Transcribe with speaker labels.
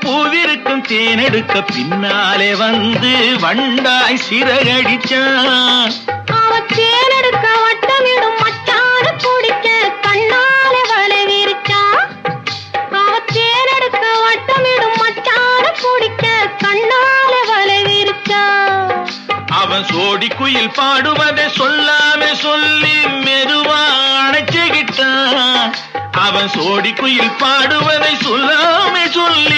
Speaker 1: பூவிருக்கும் பூவிருக்கும் தேனெடுக்க பின்னாலே வந்து வண்டாய் சிறகடிச்சான்.
Speaker 2: அவன் தேனெடுக்க வட்டமிடும் மச்சான பிடிக்க கண்ணாலே வலை விரிச்சான். அவன் தேனெடுக்க வட்டமிடும் மச்சான பிடிக்க கண்ணாலே வலை விரிச்சான்.
Speaker 1: அவன் சோடி குயில் பாடுவதை சொல்லாம சொல்லி மெதுவா அணைச்சுக்கிட்டான். அவன் சோடி குயில் பாடுவதை சொல்லாம சொல்லி